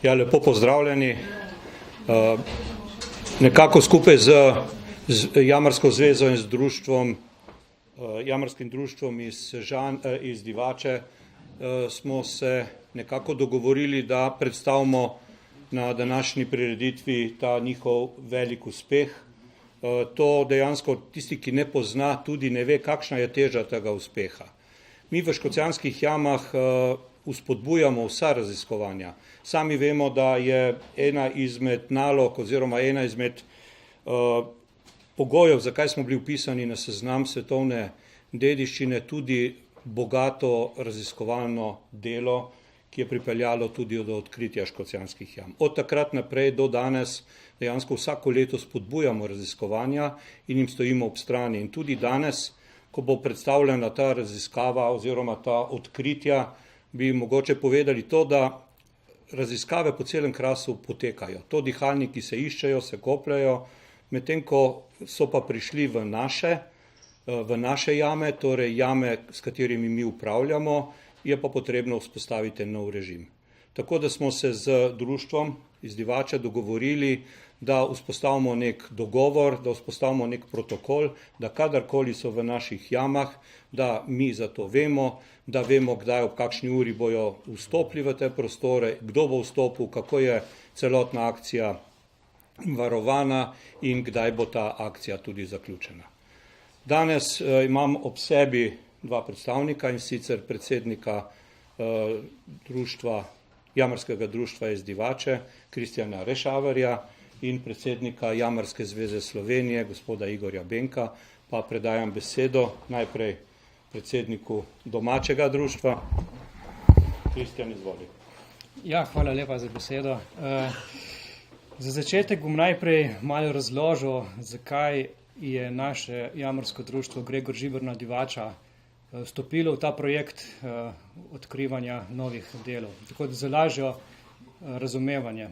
Ja, lepo pozdravljeni. Nekako skupaj z Jamarsko zvezo in z društvom, Jamarskim društvom iz Divače smo se nekako dogovorili, da predstavimo na današnji prireditvi ta njihov velik uspeh. To dejansko tisti, ki ne pozna, tudi ne ve, kakšna je teža tega uspeha. Mi v Škocjanskih jamah vzpodbujamo vsa raziskovanja. Sami vemo, da je ena izmed nalog oziroma ena izmed pogojev, zakaj smo bili vpisani na seznam svetovne dediščine, tudi bogato raziskovalno delo, ki je pripeljalo tudi do odkritja Škocjanskih jam. Od takrat naprej do danes dejansko vsako leto spodbujamo raziskovanja in jim stojimo ob strani. In tudi danes, ko bo predstavljena ta raziskava oziroma ta odkritja, bi mogoče povedali to, da raziskave po celem Krasu potekajo. To dihalniki se iščejo, se kopljajo, medtem ko so pa prišli v naše jame, torej jame, s katerimi mi upravljamo, je pa potrebno vzpostaviti nov režim. Tako da smo se z društvom iz Divače dogovorili, da vzpostavimo nek dogovor, da vzpostavimo nek protokol, da kadarkoli so v naših jamah, da mi za to vemo, da vemo, kdaj ob kakšni uri bojo vstopili v te prostore, kdo bo vstopil, kako je celotna akcija varovana in kdaj bo ta akcija tudi zaključena. Danes imam ob sebi dva predstavnika, in sicer predsednika Jamarskega društva iz Divače, Kristjana Rešavarja, in predsednika Jamarske zveze Slovenije, gospoda Igorja Benka, pa predajam besedo najprej predsedniku domačega društva. Kristjan, izvoli. Ja, hvala lepa za besedo. Za začetek bom najprej malo razložil, zakaj je naše jamarsko društvo Gregor Žiberna Divača vstopilo v ta projekt odkrivanja novih delov, tako da za lažjo razumevanje.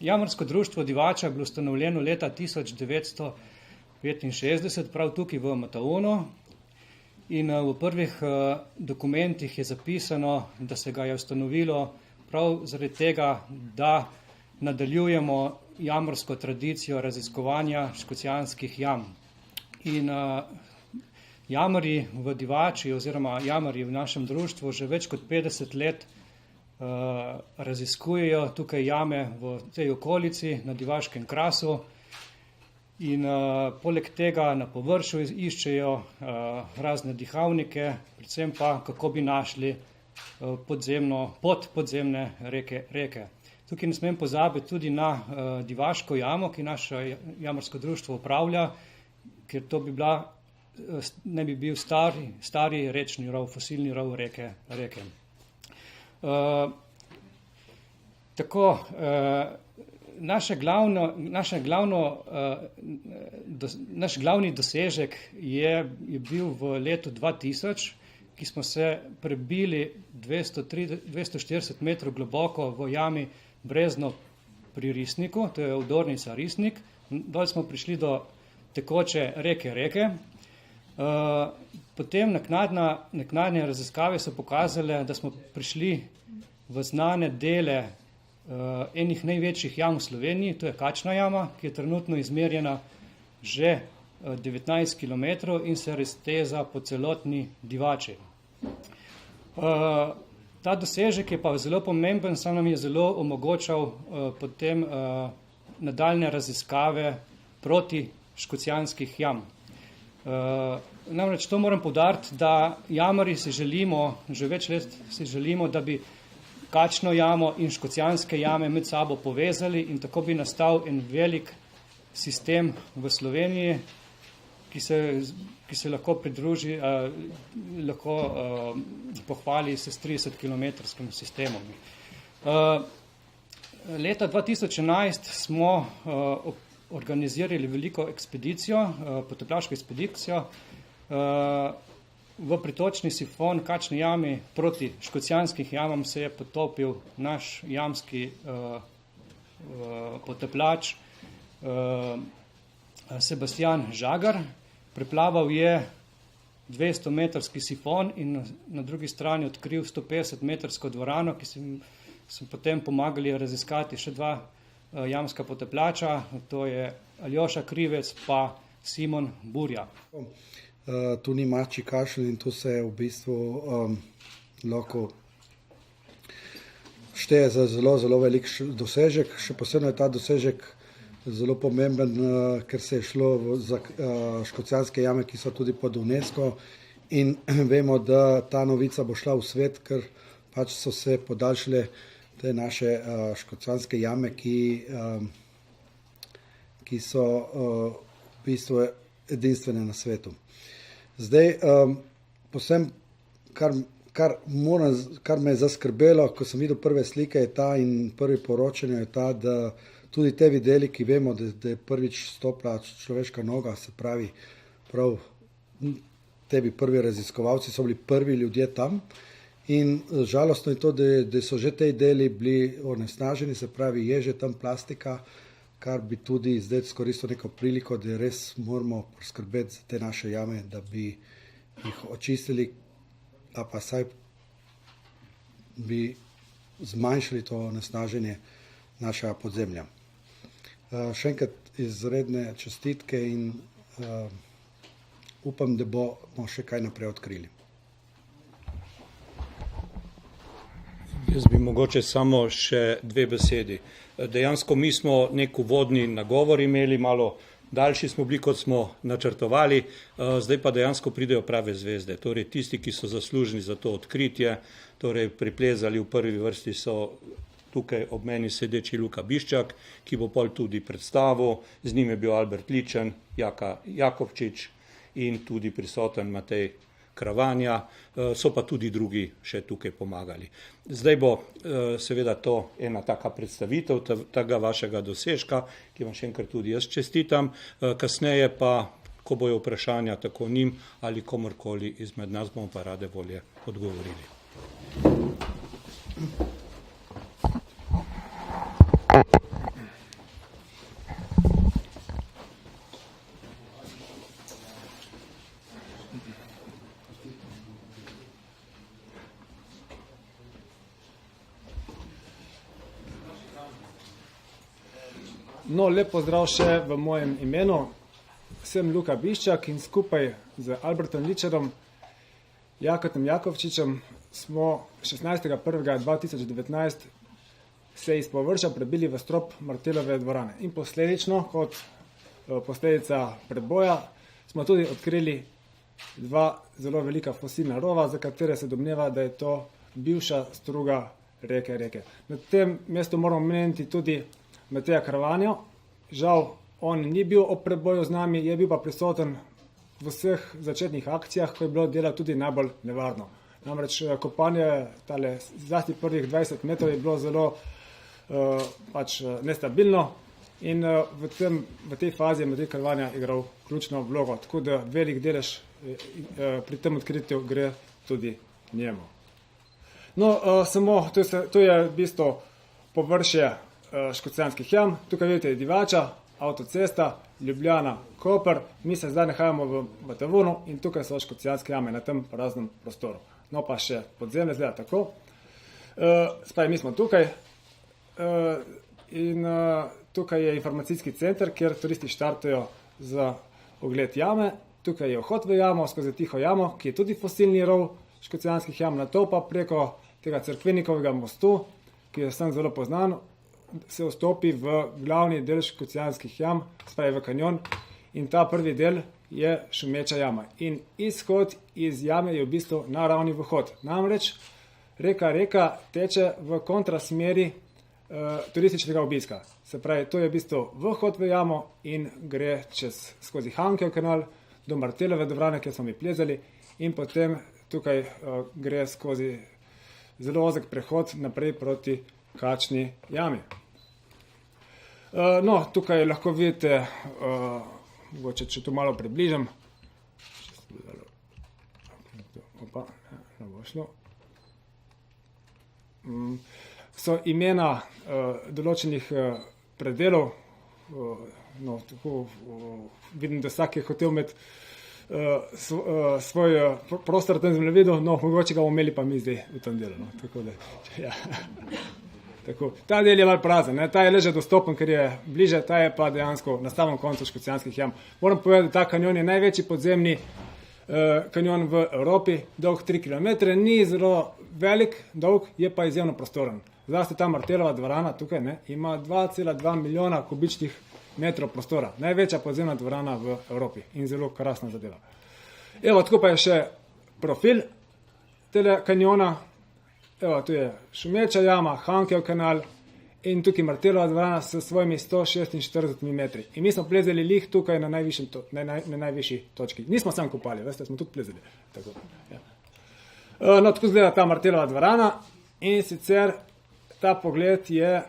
Jamarsko društvo Divača je bilo ustanovljeno leta 1965, prav tukaj v Mataonu, in v prvih dokumentih je zapisano, da se ga je ustanovilo prav zaradi tega, da nadaljujemo jamarsko tradicijo raziskovanja Škocjanskih jam. In jamarji v Divači oziroma jamarji v našem društvu že več kot 50 let raziskujejo tukaj jame v tej okolici na Divaškem Krasu in poleg tega na površju iščejo razne dihavnike, predvsem pa kako bi našli podzemne reke. Tukaj ne smem pozabiti tudi na Divaško jamo, ki naše jamarsko društvo upravlja, ker to ne bi bil stari rečni rov, fosilni rov reke. Naš glavni dosežek je bil v letu 2000, ki smo se prebili 240 metrov globoko v jami Brezno pri Risniku, to je Odornica Risnik. Dol smo prišli do tekoče reke. Potem naknadne raziskave so pokazale, da smo prišli v znane dele enih največjih jam v Sloveniji, to je Kačna jama, ki je trenutno izmerjena že 19 km in se razteza po celotni Divači. Ta dosežek je pa zelo pomemben, saj nam je zelo omogočal potem nadaljne raziskave proti Škocjanskih jam. Namreč to moram poudariti, da jamarji že več let si želimo, da bi Kačno jamo in Škocjanske jame med sabo povezali in tako bi nastal en velik sistem v Sloveniji, ki se lahko pridruži, lahko pohvali se s 30-kilometrskim sistemom. Leta 2011 smo organizirali veliko ekspedicijo, potapljaško ekspedicijo v pritočni sifon Kačni jami proti Škocjanskih jamam se je potopil naš jamski potapljač Sebastian Žagar. Preplaval je 200-metrski sifon in na drugi strani odkril 150-metrsko dvorano, sem potem pomagali raziskati še 2 jamska potepljača, to je Aljoša Krivec pa Simon Burja. Tu ni mačji kašelj in tu se v bistvu lahko šteje za zelo, zelo velik dosežek. Še posebno je ta dosežek zelo pomemben, ker se je šlo za Škocjanske jame, ki so tudi pod UNESCO in vemo, da ta novica bo šla v svet, ker pač so se podaljšale te naše Škocjanske jame, ki so v bistvu edinstvene na svetu. Zdaj, posebno, kar me je zaskrbelo, ko sem videl prve slike je ta in prvi poročanje je ta, da tudi te videli, ki vemo, da je prvič stopila človeška noga, se pravi, prav tebi prvi raziskovalci so bili prvi ljudje tam in žalostno je to, da so že te deli bili onesnaženi, se pravi, je že tam plastika, kar bi tudi zdaj skoristil neko priliko, da res moramo poskrbeti za te naše jame, da bi jih očistili, a pa saj bi zmanjšali to onesnaženje našega podzemlja. Še enkrat izredne čestitke in upam, da bomo še kaj naprej odkrili. Jaz bi mogoče samo še 2 besedi. Dejansko mi smo nek uvodni nagovor imeli, malo daljši smo bili, kot smo načrtovali, zdaj pa dejansko pridejo prave zvezde. Torej tisti, ki so zaslužni za to odkritje, torej priplezali v prvi vrsti so tukaj ob meni sedeči Luka Biščak, ki bo pol tudi predstavil, z njim je bil Albert Ličen, Jaka Jakovčič in tudi prisoten Matej Kravanja, so pa tudi drugi še tukaj pomagali. Zdaj bo seveda to ena taka predstavitev tega vašega dosežka, ki vam še enkrat tudi jaz čestitam, kasneje pa, ko bojo vprašanja tako njim ali komorkoli izmed nas, bomo pa rade volje odgovorili. No, lep pozdrav še v mojem imenu. Sem Luka Biščak in skupaj z Albertom Ličerom, Jakotom Jakovčičem smo 16.1.2019 se iz površja prebili v strop Martelove dvorane. In posledično, kot posledica preboja, smo tudi odkrili 2 zelo velika fosilna rova, za katere se domneva, da je to bivša struga reke. Na tem mestu moramo omeniti tudi Mateja Kravanjo. Žal, on ni bil ob preboju z nami, je bil pa prisoten v vseh začetnih akcijah, ko je bilo dela tudi najbolj nevarno. Namreč kopanje, zlasti prvih 20 metrov je bilo zelo nestabilno in v tej fazi je Matej Kravanja igral ključno vlogo, tako da velik delež pri tem odkritju gre tudi njemu. No, samo to je v bistvu površje Škocjanskih jam. Tukaj vidite Divača, avtocesta, Ljubljana, Koper. Mi se zdaj nahajamo v Batavonu in tukaj so Škocjanske jame na tem praznem prostoru. No pa še podzemlje izgleda tako. Spravi, mi smo tukaj in tukaj je informacijski center, kjer turisti štartajo za ogled jame. Tukaj je vhod v jamo skozi tiho jamo, ki je tudi fosilni rov Škocjanskih jam, na to pa preko tega Cerkvenikovega mostu, ki je vsem zelo poznan, se vstopi v glavni del Škocjanskih jam, spravi v kanjon, in ta prvi del je šumeča jama. In izhod iz jame je v bistvu naravni vhod. Namreč reka teče v kontrasmeri turističnega obiska. Se pravi, to je v bistvu vhod v jamo in gre skozi Hankev kanal do Martelove dvorane, kjer smo mi plezali, in potem tukaj gre skozi zelo ozek prehod naprej proti Kačni jami. No, tukaj lahko vidite, mogoče če to malo približam, so imena določenih predelov, no, tako vidim, da vsak je hotel imeti svoj prostor v tem zemljevidu, no, mogoče ga bomo imeli pa mi zdaj v tem delu, no, tako da, ja. Tako. Ta del je malo prazen, ne? Ta je le že dostopen, ker je bliže, ta je pa dejansko na samem koncu Škocjanskih jam. Moram povedati, da ta kanjon je največji podzemni kanjon v Evropi, dolg 3 km, ni zelo velik, dolg, je pa izjemno prostoren. Zlasti ta Martelova dvorana tukaj ima 2,2 milijona kubičnih metrov prostora. Največja podzemna dvorana v Evropi in zelo krasna zadeva. Evo, tako pa je še profil tele kanjona. Evo, tu je Šumeča jama, Hankev kanal in tukaj Martelova dvorana s svojimi 146 metri. In mi smo plezali lih tukaj na najvišji točki. Nismo sam kopali, veste, smo tudi plezali. Tako, ja. No, tako izgleda ta Martelova dvorana in sicer ta pogled je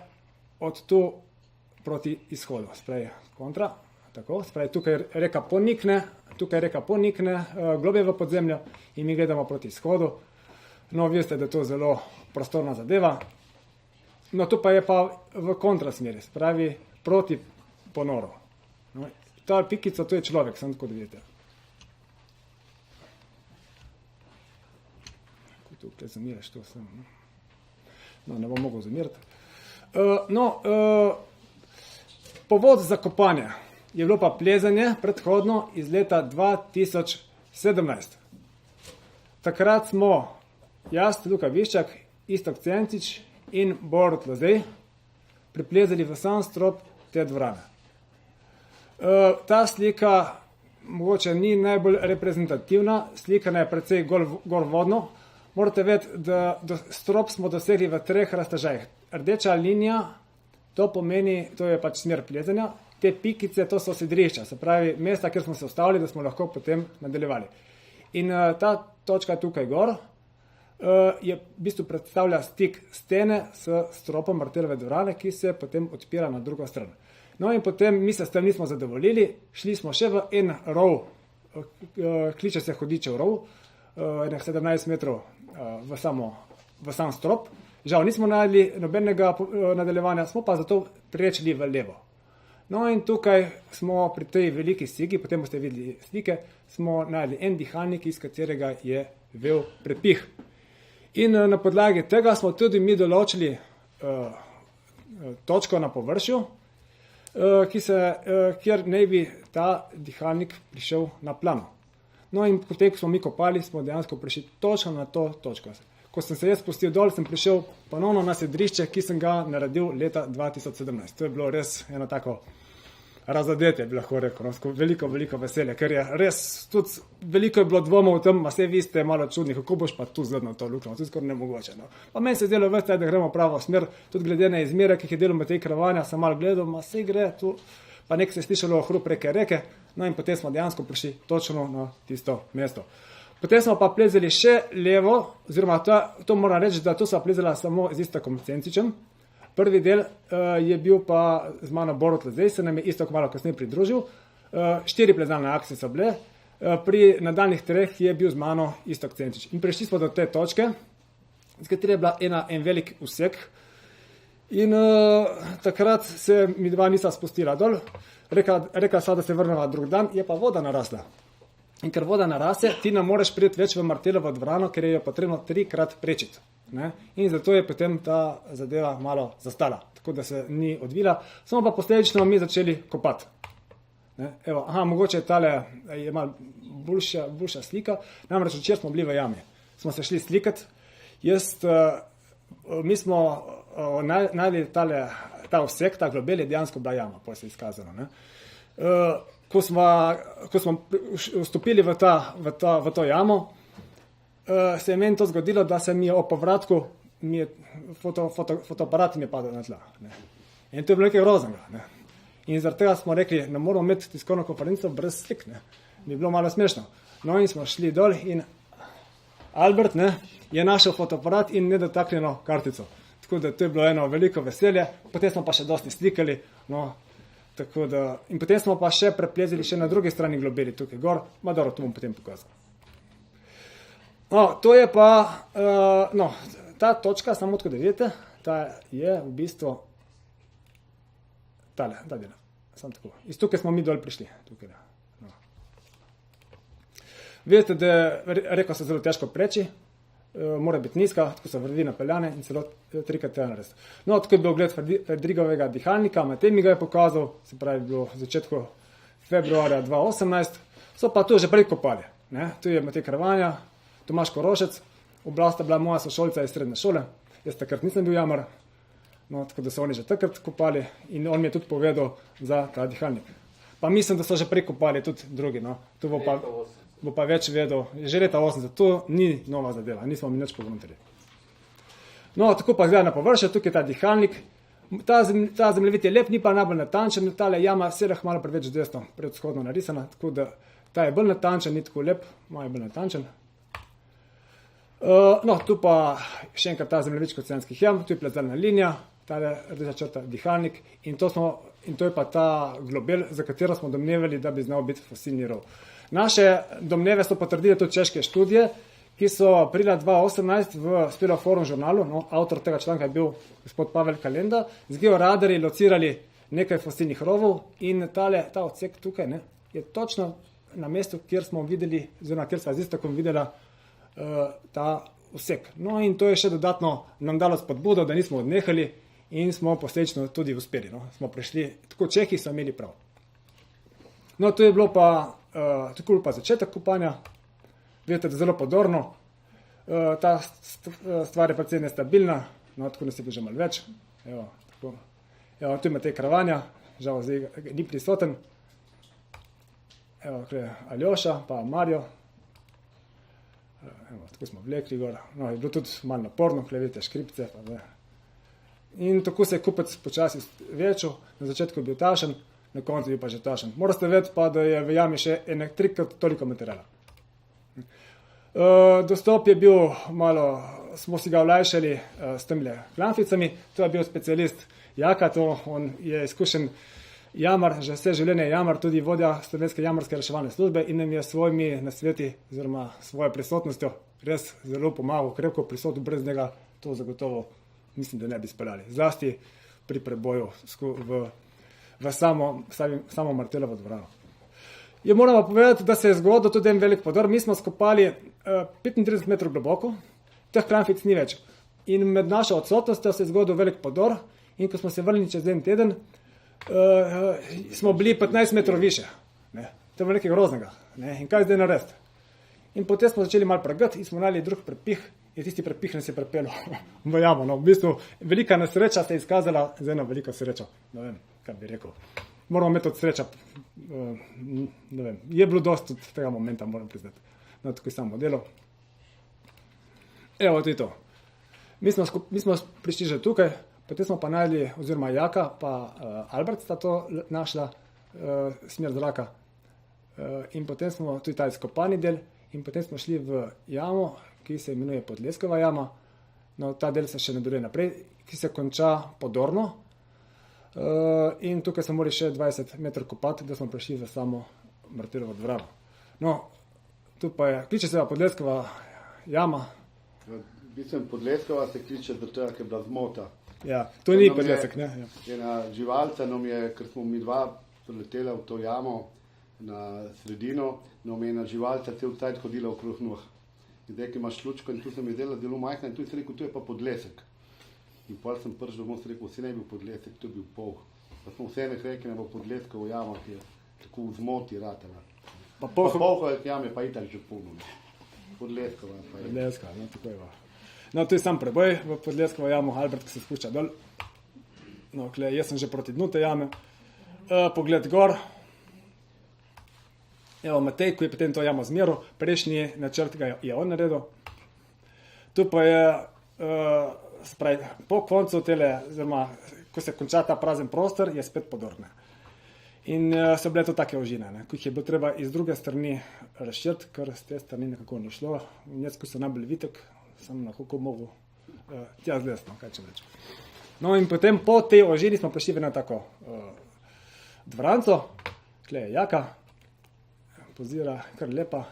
od tu proti izhodu. Spravi kontra, tako, spravi tukaj reka ponikne, globje v podzemlju in mi gledamo proti izhodu. No, veste, da je to zelo prostorna zadeva. No, tu pa je pa v kontrasmeri, spravi proti ponoru. No, ta pikica, to je človek, samo tako da vidite. Ko tu zamiraš, to sem. No, ne bom mogel zamirati. Povod za kopanje je bilo pa plezanje predhodno iz leta 2017. Takrat smo jaz, Luka Viščak, Iztok Cencič in Borut Lozej priplezali v sam strop te dvorane. Ta slika mogoče ni najbolj reprezentativna, slika je precej gorvodno. Morate vedeti, da strop smo dosegli v 3 raztežajih. Rdeča linija, to pomeni, to je pač smer plezanja, te pikice, to so sidrišča, se pravi mesta, kjer smo se ustavili, da smo lahko potem nadaljevali. In ta točka tukaj gor je v bistvu predstavlja stik stene s stropom Martelove dvorane, ki se potem odpira na drugo stran. No in potem mi se s tem nismo zadovoljili, šli smo še v en rov, kliče se Hodičev rov, 17 metrov v sam strop. Žal nismo našli nobenega nadaljevanja, smo pa zato prečili v levo. No in tukaj smo pri tej veliki sigi, potem boste videli slike, smo našli en dihalnik, iz katerega je vel prepih. In na podlagi tega smo tudi mi določili točko na površju, kjer naj bi ta dihalnik prišel na plano. No in potem, ko smo mi kopali, smo dejansko prišli točno na to točko. Ko sem se jaz spustil dol, sem prišel ponovno na sedrišče, ki sem ga naredil leta 2017. To je bilo res eno tako razodetje, bi lahko rekel, veliko, veliko veselje, ker je res tudi veliko je bilo dvomov v tem, a vse vi ste malo čudni, kako boš pa tu zvedno to luknjo, to je skoraj nemogoče. No. Pa meni se je zdelo veste, da gremo pravo smer, tudi glede na izmere, ki jih je delal med tej karavanja, sem malo gledal, ma se gre tu, pa nek se je slišalo hrup reke, no in potem smo dejansko prišli točno na tisto mesto. Potem smo pa plezali še levo, oziroma to moram reči, da to sva plezala samo z Istokom Cencičem. Prvi del je bil pa z mano Borut Lozej, se nam je Istok malo kasneje pridružil. 4 plezalne akcije so bile, pri nadaljnih 3 je bil z mano Istok Cencič. In prišli smo do te točke, z kateri je bila en velik usek. In takrat se mi dva nista spustila dol, rekla sva, da se vrneva drug dan, je pa voda narasla. In ker voda naraste, ti ne moreš priti več v Martelovo dvorano, ker je potrebno 3-krat prečiti. Ne? In zato je potem ta zadeva malo zastala, tako da se ni odvila. Samo pa posledično mi začeli kopati. Evo, mogoče je malo boljša slika. Namreč včeraj smo bili v jami. Smo se šli slikati. Mi smo najeli ta vsek, ta globel je dejansko bila jama, pa se je izkazalo. Ne? Ko smo vstopili v to jamo, se je meni to zgodilo, da se mi je ob povratku fotoaparat mi je padel na tla. Ne. In to je bilo nekaj groznega. Ne. In zaradi tega smo rekli, ne moramo imeti tiskovno konferenco brez slik. Ne. Bi bilo malo smešno. No in smo šli dol in Albert je našel fotoaparat in nedotaknjeno kartico. Tako da to je bilo eno veliko veselje. Potem smo pa še dosti slikali. No, tako da, in potem smo pa še preplezili še na drugi strani globeli tukaj gor. Ma dobro, to bom potem pokazal. No, to je pa, ta točka, samo tako da vidite, ta je v bistvu ta del, samo tako. Iz tukaj smo mi dol prišli. Tukaj, no. Vidite, da reko se zelo težko preči, mora biti nizka, tako so vredi napeljane in celo 3x narediti. No, tako je bil ogled Fredrigovega dihalnika, Matej mi ga je pokazal, se pravi, bilo v začetku februarja 2018, so pa tu že prej kopali. Ne? Tu je Matej Kravanja, Tomaž Korošec, oblast bila moja sošolca iz srednje šole, jaz takrat nisem bil jamar, no, tako da so oni že takrat kopali in on mi je tudi povedal za ta dihalnik. Pa mislim, da so že prej kopali tudi drugi, no. Tu bo pa več vedel, že leta 80, to ni nova zadeva, nismo mi nič pogruntali. No, tako pa zdaj na površju, tukaj je ta dihalnik, ta zemljevid je lep, ni pa najbolj natančen, tale jama sedaj malo preveč desno, predvzhodno narisana, tako da ta je bolj natančen, ni tako lep, malo je bolj natančen. No, tu pa še enkrat ta zemljevid Škocjanskih jam, tu je plezalna linija, ta rdeča črta dihalnik in to je pa ta globel, za katero smo domnevali, da bi znal biti fosilni rov. Naše domneve so potrdile tudi češke študije, ki so aprila 2018 v Spiloforum žurnalu, no, avtor tega članka je bil gospod Pavel Kalenda, z georadarji locirali nekaj fosilnih rovov in ta odsek tukaj, ne, je točno na mestu, kjer smo videli, oziroma kjer sva z Iztokom videla ta odsek. No in to je še dodatno nam dalo spodbudo, da nismo odnehali in smo posledično tudi uspeli. No. Smo prišli, tako Čehi so imeli prav. No, to je bilo pa tako pa začetek kopanja. Vidite, da je zelo podorno. Ta stvar je precej nestabilna, no, tako nas je že malo več. Evo, tako. Evo, tu imate Kravanja, žal zdaj ni prisoten. Evo, tukaj Aljoša, pa Marjo. Evo, tako smo vlekli gor. No, je bilo tudi malo naporno, tukaj vidite škripce. Pa zdaj. In tako se je kupec počasi večal, na začetku je bil tašen, na koncu je bil pa že tašen. Morate vedeti pa, da je v jami še 3x toliko materijala. Dostop je bil malo, smo si ga olajšali s temle klamficami, to je bil specialist Jaka, on je izkušen jamar, že vse življenje jamar, tudi vodja Slovenske jamarske reševalne službe in nam je svojimi nasveti oziroma svojo prisotnostjo res zelo pomagal, krepko prisotno, brez njega to zagotovo mislim, da ne bi speljali. Zlasti pri preboju v samo Martelovo dvorano. Moramo povedati, da se je zgodil tudi en velik podor. Mi smo skopali 35 metrov globoko, teh klamfic ni več. In med našo odsotnostjo se je zgodil velik podor in ko smo se vrnili čez en teden, smo bili 15 metrov više. Ne? To je bilo nekaj groznega. Ne? In kaj zdaj narediti? In potem smo začeli malo pregati in smo najeli drug prepih in tisti prepih nas je prepelo v jamo. No, v bistvu velika nesreča se je izkazala za eno veliko srečo. Ne vem, kaj bi rekel. Moramo imeti od sreča, ne vem, je bilo dosti od tega momenta, moram priznati. No, tako je samo delo. Evo, to je to. Mi smo prišli že tukaj, potem smo pa najeli, oziroma Jaka, pa Albert sta to našla, smer zraka. In potem smo tudi ta izkopani del in potem smo šli v jamo, ki se imenuje Podleskova jama. No, ta del se še nadaljuje naprej, ki se konča podorno. In tukaj smo morali še 20 metrov kopati, da smo prišli v samo Martelovo dvorano. No, tu pa je, kliče se Podleskova jama. Mislim, Podleskova se kliče zato, ker je bila zmota. Ja, to ni Podlesek, ne? Ja. Ena živalca nam je, ker smo mi dva priletela v to jamo na sredino, nam je ena živalca cel cajt hodila okrog noh. In zdaj, ki imaš lučko in tu sem je dela zelo majhna in tu si rekel, tu je pa Podlesek. In pol sem prvič domov si rekel, vse ne bil Podlesek, to je bil polh. Pa smo vse nek rekli, ne bo Podleskovo jamo, ki je tako v zmoti ratela. Pa polhove jame pa itak že puno. Podleskova pa je. Podleskova, no tako je. No, tu je sam preboj v Podleskovo jamo, Albert, ki se spušča dol. No, jaz sem že proti dnu te jame. Pogled gor. Evo, Matej, ko je potem to jamo zmeril, prejšnji načrt ga je on naredil. Tu pa je spravi, po koncu tele, oziroma, ko se konča ta prazen prostor, je spet podorne. In so bile to take ožine, ne, ko jih je bilo treba iz druge strani razširiti, ker z te strani nekako ni šlo. In jaz, ko sem najbolj vitek, sem lahko mogel tja zlesti, no, kaj če reči. No in potem po tej ožini smo prišli v eno tako dvoranco, tukaj je Jaka, pozira, kar lepa.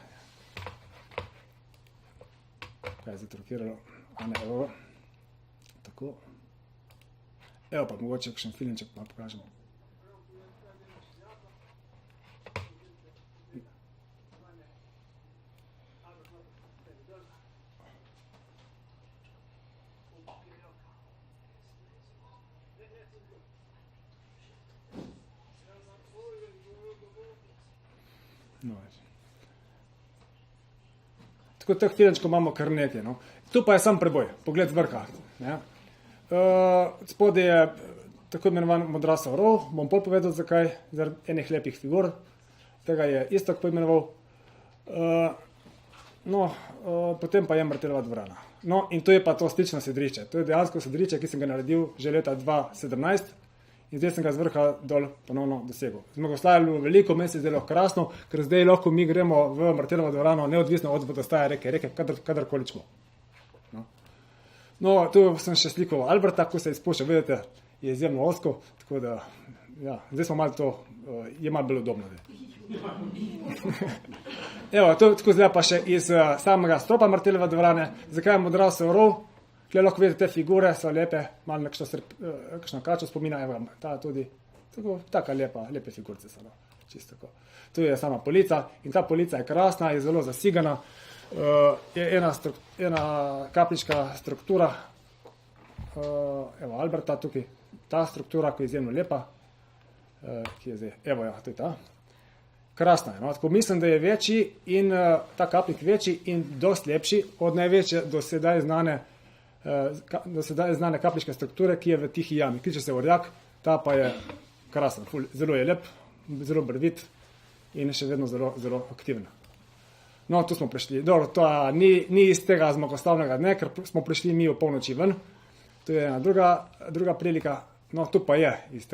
Kaj je zatrokiralo? A ne, evo. Tako. Evo pa mogoče kakšen filmček pa pokažemo. No, tako teh filančkov imamo kar nekaj. No. Tu pa je sam preboj, pogled z vrha. Spodaj je tako imenovan modrasov rov, bom pol povedal zakaj, zaradi enih lepih figur, tega je Istok poimenoval. Potem pa je Martelova dvorana. No, in to je pa to stično sedrišče. To je dejansko sedrišče, ki sem ga naredil že leta 2017 in zdaj sem ga z vrha dol ponovno dosegel. Zmagoslavje je bilo veliko, meni se je zdelo krasno, ker zdaj lahko mi gremo v Martelovo dvorano neodvisno od vodostaja reke, kadarkoli smo. No, tu sem še slikal Alberta, ko se je izpuščal, vidite, je izjemno osko, tako da, ja, zdaj smo malo to, je malo bolj udobno. Evo, to tako zdaj pa še iz samega stropa Martelove dvorane. Zakaj je modrasov rov? Tukaj lahko vidite, te figure so lepe, malo kakšno kačo spomina, evo, ta tudi, tako, taka lepe figurce so, no, čisto tako. Tu je sama polica in ta polica je krasna, je zelo zasigana, je ena kaplička struktura, evo, Alberta tukaj, ta struktura, ki je izjemno lepa, ki je zdaj, evo, ja, to je ta. Krasna je, no? Tako mislim, da je večji in ta kapnik večji in dosti lepši od največje do sedaj znane kapličke strukture, ki je v Tihi jami. Kliče se Orjak, ta pa je krasen, zelo je lep, zelo brvit in še vedno zelo, zelo aktivna. No, tu smo prišli. Dobro, to ni iz tega zmagoslavnega dne, ker smo prišli mi v polnoči ven. To je ena druga prilika. No, tu pa je iz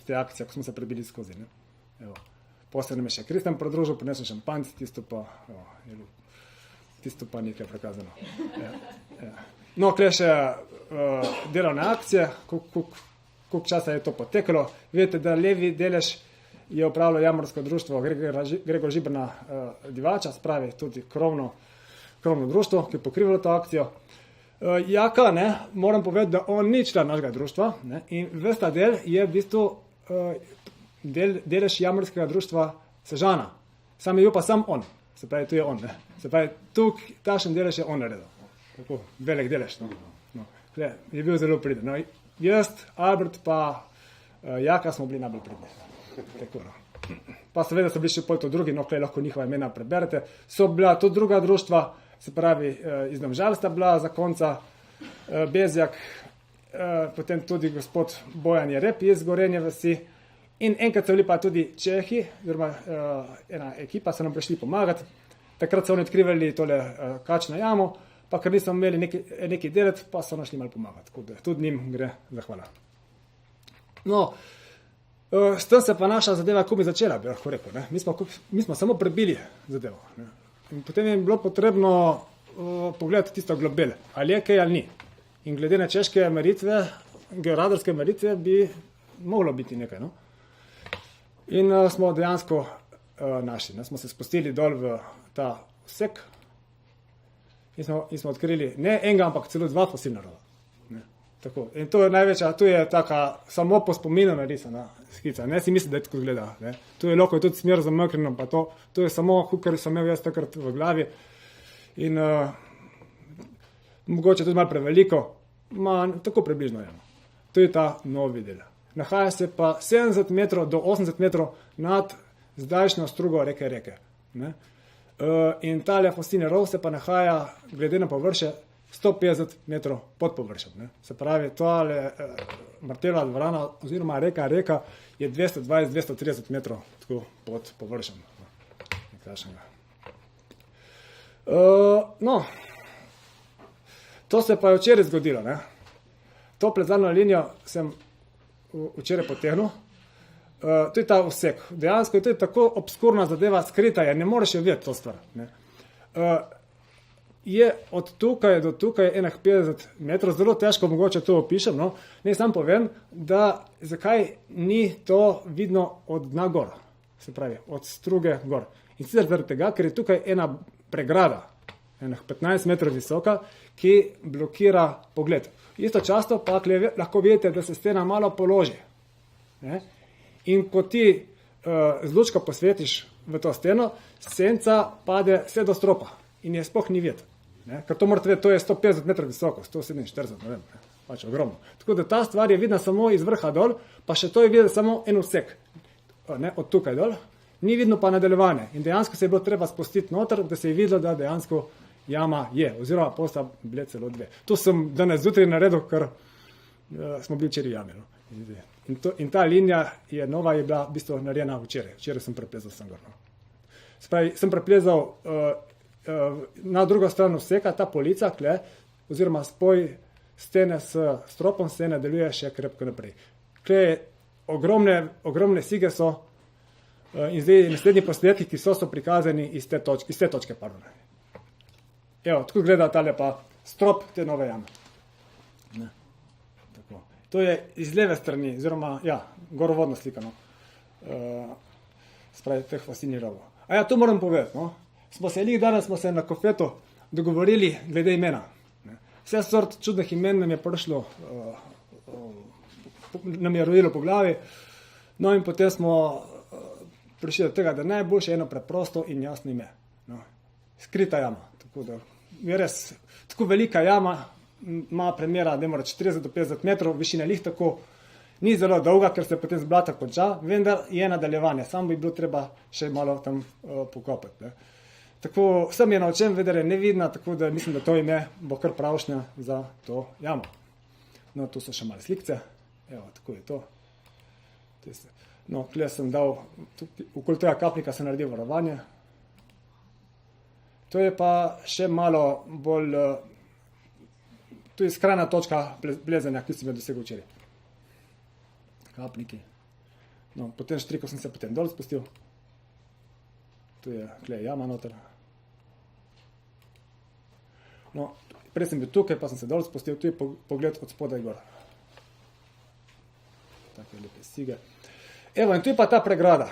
te akcije, ko smo se prebili skozi. Ne? Evo. Posebno me še Kristjan prodružil, prinesel šampanjc, tisto pa nekaj prekazano. Ja. No, kle še delovne akcije, koliko časa je to potekalo. Vidite, da levi delež je upravljalo Jamarsko društvo Gregor Žibrna Divača, spravi tudi krovno društvo, ki je pokrivalo to akcijo. Jaka, ne, moram povedati, da on ni član našega društva, ne, in vesta del je v bistvu delež Jamarskega društva Sežana. Sam je bil pa sam on, se pravi, tu je on. Ne. Se pravi, takšen delež je on naredil. Tako, velik delež. No. Je bil zelo priden. No, jaz, Albert pa Jaka smo bili najbolj pridni. Tako, no. Pa seveda so bili še pol to drugi, no, kaj lahko njihova imena preberete. So bila to druga društva, se pravi, iz Domžal sta bila za konca Bezjak, potem tudi gospod Bojan Jerep iz Gorenje vasi in enkrat so bili pa tudi Čehi, oziroma ena ekipa so nam prišli pomagati. Takrat so oni odkrivali tole kačno jamo, pa ker nismo imeli neki delati, pa so našli malo pomagati. Tudi njim gre zahvala. No, s tem se pa naša zadeva komaj začela, bi lahko rekel. Ne? Mi smo samo prebili zadevo. Ne? In potem je bilo potrebno pogledati tisto globel, ali je kaj ali ni. In glede na češke meritve, georadarske meritve, bi moglo biti nekaj. No? In smo dejansko našli. Ne? Smo se spustili dol v ta vsek in smo odkrili ne enega, ampak celo 2 fosilna rova. Tako. In to je največja, tu je taka samo po spominu narisana skica. Ne si misli, da je tako gleda. Ne? Tu je lahko tudi smer zamaknjeno, pa to je samo, kar sem imel jaz takrat v glavi. In mogoče tudi malo preveliko, tako približno je. To je ta novi del. Nahaja se pa 70 metrov do 80 metrov nad zdajšnjo strugo reke. Ne? In tale fosilni rov se pa nahaja, glede na površje, 150 metrov pod površjem. Ne? Se pravi, tole Martelova dvorana oziroma reka je 220-230 metrov tako pod površjem. No, to se pa je včeraj zgodilo. Ne? To plezalno linijo sem včeraj potegnil. To je ta vsek. Dejansko to je tako obskurna zadeva, skrita je, ne moreš jo videti to stvar. Ne? Je od tukaj do tukaj 50 metrov, zelo težko mogoče to opišem, no. Ne sam povem, da zakaj ni to vidno od dna gor, se pravi, od struge gor. In sicer zaradi tega, ker je tukaj ena pregrada, 15 metrov visoka, ki blokira pogled. Istočasno pa lahko vidite, da se stena malo položi. Ne? In ko ti z lučko posvetiš v to steno, senca pade vse do stropa in je sploh ni videti. Ne? Ker to morate vedeti, to je 150 metrov visoko, 147, ne vem, pač ogromno. Tako da ta stvar je vidna samo iz vrha dol, pa še to je videti samo en vsek, ne, od tukaj dol. ni vidno pa nadaljevanje. In dejansko se je bilo treba spustiti noter, da se je videlo, da dejansko jama je, oziroma posta bile celo 2. To sem danes zjutraj naredil, ker smo bili včeraj jami. No. In ta linija je nova, je bila v bistvu narejena včeraj. Včeraj sem preplezal sem gor. No. Spravi, sem preplezal na drugo stran vseka, ta polica, oziroma spoj stene s stropom se nadaljuje še krepko naprej. Ogromne sige so in zdaj naslednji posnetki, ki so prikazani iz te točke. Evo, tako gleda tale pa strop te nove jame. Ne. Tako. To je iz leve strani, oziroma, gorovodno slikano. Spravi, teh fosilnih rovov. A to moram povedati, no. Danes smo se na kofetu dogovorili glede imena. Vse sort čudnih imen nam je prišlo, nam je rodilo po glavi, no in potem smo prišli do tega, da najboljše je eno preprosto in jasno ime. No. Skrita jama. Tako da je res, tako velika jama, ima premjera, da mora 40 do 50 metrov, višina lih tako, ni zelo dolga, ker se potem z blata konča, vendar je nadaljevanje, samo bi bilo treba še malo tam pokopati. Ne. Tako sem je naučen, vendar je nevidna, tako da mislim, da to ime bo kar pravšnja za to jamo. No, tu so še male slikce, evo, tako je to. No, tukaj sem dal, okoli tega kapnika sem naredil varovanje. To je pa še malo bolj, to je skrajna točka plezanja, ki sem jo dosegel včeraj. Kapniki. No, potem štriko sem se potem dol spustil. Tu je jama noter. No, prej sem bil tukaj, pa sem se dol spustil, tu je pogled od spodaj gor. Take lepe sige. Evo, in tu je pa ta pregrada.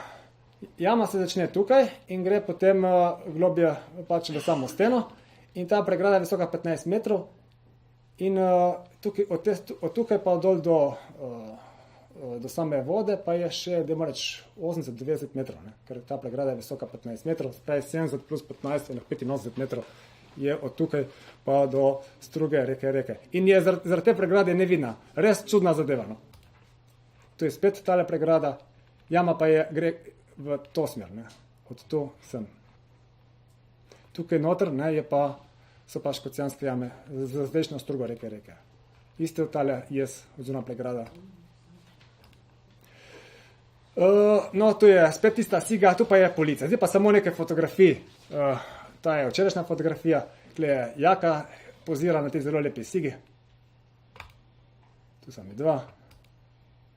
Jama se začne tukaj in gre potem globje pač v samo steno in ta pregrada je visoka 15 metrov in tukaj, od tukaj pa dol do same vode pa je še, da morač 80-90 metrov, ne? Ker ta pregrada je visoka 15 metrov, spravi 70 plus 15 je 85 metrov je od tukaj pa do struge reke. In je zaradi te pregrade nevidna, res čudna zadeva. No? Tu je spet tale pregrada, jama pa gre v to smer, ne? Od tu sem. Tukaj noter so pa škocjanske jame z zdajšnjo strugo reke. Iste tale oziroma pregrada. No, tu je spet tista siga, tu pa je polica. Zdaj pa samo nekaj fotografij. Ta je včerajšnja fotografija, tukaj je Jaka pozira na tej zelo lepi sigi. Tu so mi 2.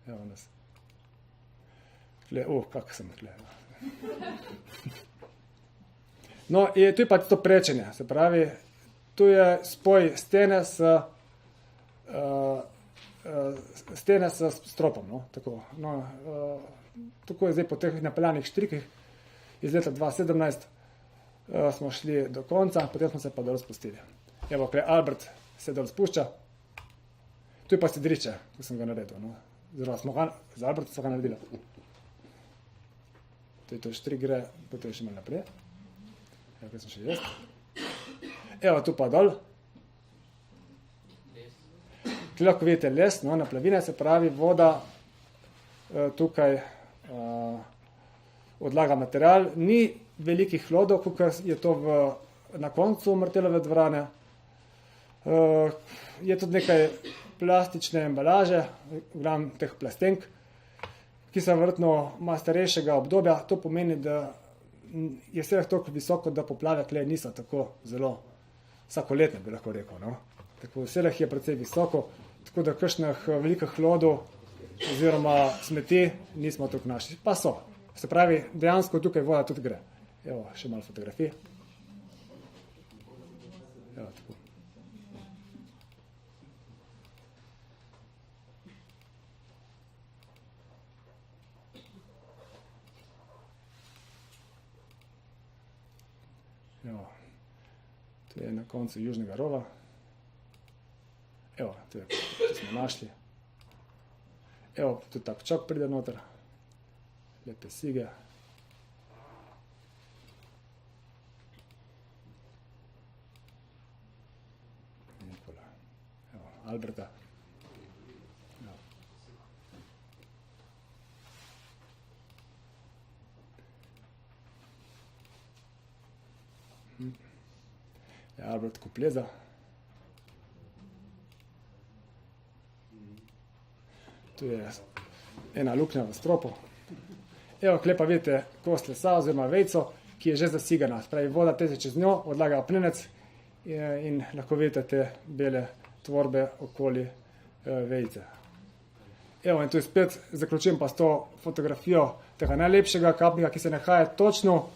Evo nas. Kako sem tukaj. No, tu je pa to prečenje, se pravi, tu je spoj stene s stropom, no, tako. No, tako je zdaj po teh napeljanih štrikih iz leta 2017 smo šli do konca, potem smo se pa dol spustili. Evo, kaj Albert se dol spušča. Tu je pa sedriče, ko sem ga naredil. No. Z Albertom smo ga naredili. To je to štrik gre, potem še malo naprej. Evo, kaj sem še jaz. Evo, tu pa dol. Tu lahko vidite les, no, naplavine, se pravi voda tukaj odlaga material. Ni velikih hlodov, kot je to na koncu Martelove dvorane. Je tudi nekaj plastične embalaže, gram teh plastenk, ki so verjetno malo starejšega obdobja. To pomeni, da je vse toliko visoko, da poplave tle niso tako zelo vsakoletne, bi lahko rekel. No? Tako vse je precej visoko, tako da kakšnih velikih hlodov oziroma smeti nismo tukaj našli. Pa so. Se pravi, dejansko tukaj voda tudi gre. Evo, še malo fotografij. Evo, tako. Evo, to je na koncu južnega rova. Evo, to smo našli. Evo, tudi tak čok pride noter. Lepe sige. Nikola. Evo, Alberta. Evo. Albert Kupleza. Tu je ena luknja v stropu. Evo, kle pa vidite kost lesa oziroma vejco, ki je že zasigana. Spravi, voda teče čez njo, odlaga apnenec in lahko vidite te bele tvorbe okoli vejce. Evo, in tu spet zaključujem pa s to fotografijo tega najlepšega kapnika, ki se nahaja točno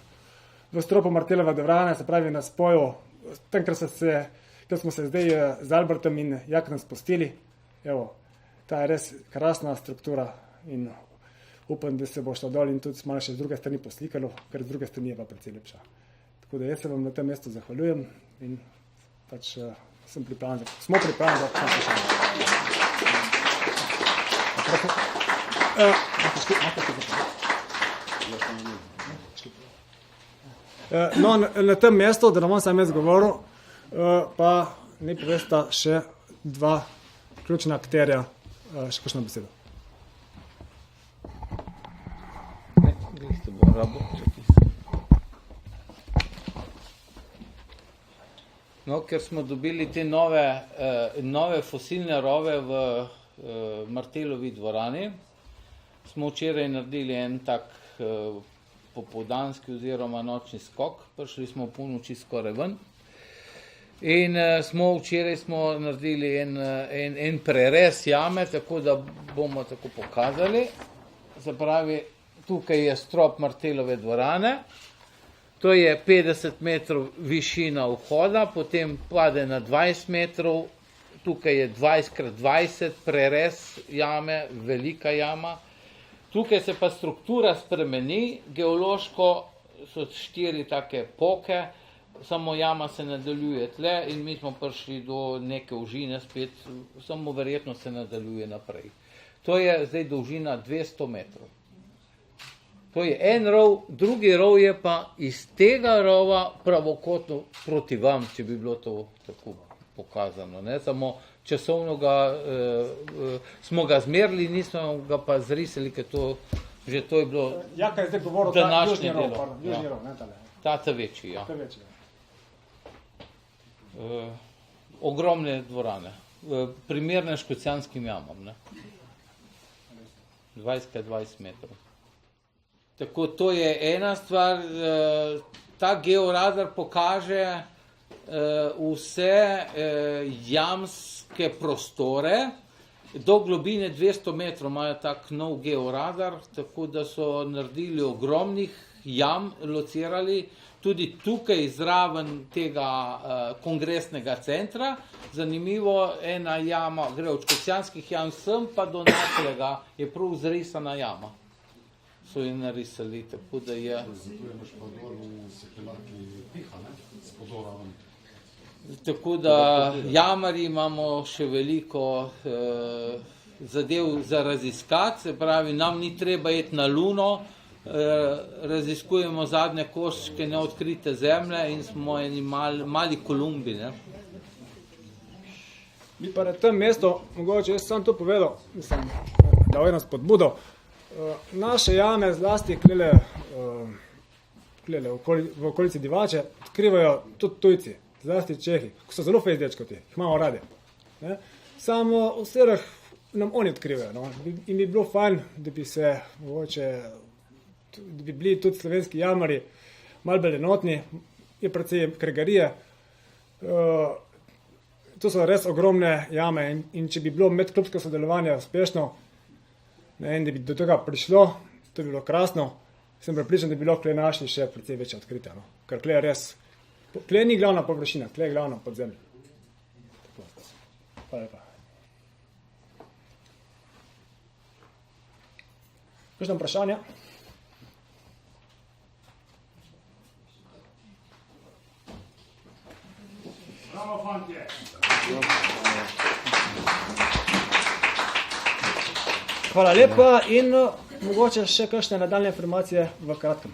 v stropu Martelove dvorane, se pravi na spoju, tam, kjer smo se zdaj z Albertom in Jaknom spustili. Evo, ta je res krasna struktura in upam, da se bo šlo dol in tudi malo še z druge strani poslikalo, ker z druge strani je pa precej lepša. Tako da jaz se vam na tem mestu zahvaljujem in pač smo pripravljeni za poslušanje. No, na tem mestu, da ne bom sam jaz govoril, pa ne povesta še dva ključna akterja, še kakšno besedo. No, ker smo dobili te nove fosilne rove v Martelovi dvorani, smo včeraj naredili en tak popoldanski oziroma nočni skok, prišli smo v polnoči skoraj ven in včeraj smo naredili en prerez jame, tako da bomo tako pokazali. Se pravi, tukaj je strop Martelove dvorane, to je 50 metrov višina vhoda, potem pade na 20 metrov, tukaj je 20x20 prerez jame, velika jama. Tukaj se pa struktura spremeni, geološko so 4 take poke, samo jama se nadaljuje tle in mi smo prišli do neke užine spet, samo verjetno se nadaljuje naprej. To je zdaj dolžina 200 metrov. To je en rov, drugi rov je pa iz tega rova pravokotno proti vam, če bi bilo to tako pokazano. Ne? Samo časovno smo ga zmerili, nismo ga pa zrisali, ker to je bilo Jaka je zdaj govoril današnje delo. Južni rov, ne tale. Ta večji, ja. Ta večji. Ogromne dvorane, primerne škocjanskim jamam, ne? 20x20 metrov. Tako, to je ena stvar, ta georadar pokaže vse jamske prostore, do globine 200 metrov imajo tak nov georadar, tako da so naredili ogromnih jam, locirali, tudi tukaj zraven tega kongresnega centra. Zanimivo, ena jama gre od škocjanskih jam sem, pa do Napeljega je prav zrisana jama. So jo narisali, tako da je... Tako da jamarji imamo še veliko zadev za raziskati, se pravi, nam ni treba iti na Luno, raziskujemo zadnje koščke neodkrite zemlje in smo eni mali Kolumbi, ne? Bi pa na tem mestu, mogoče jaz sem to povedal, mislim, da eno spodbudo, naše jame, zlasti v okolici Divače, odkrivajo tudi tujci, zlasti Čehi, ko so zelo fejs dečkoti, jih imamo radi. Ne? Samo v serah nam oni odkrivajo, no? In bi bilo fajn, da bi se mogoče, da bi bili tudi slovenski jamari malo bolj enotni, je precej kregarije. To so res ogromne jame in če bi bilo medklubsko sodelovanje uspešno, in da bi do tega prišlo, to bi bilo krasno, sem prepričan, da bi lahko našli še precej večje odkritja, no? Ker kle je res, kle ni glavna površina, kle je glavna podzemlja. Hvala lepa. Kakšno vprašanje? Bravo, fantje! Hvala lepa in mogoče še kakšne nadaljne informacije v kratkem.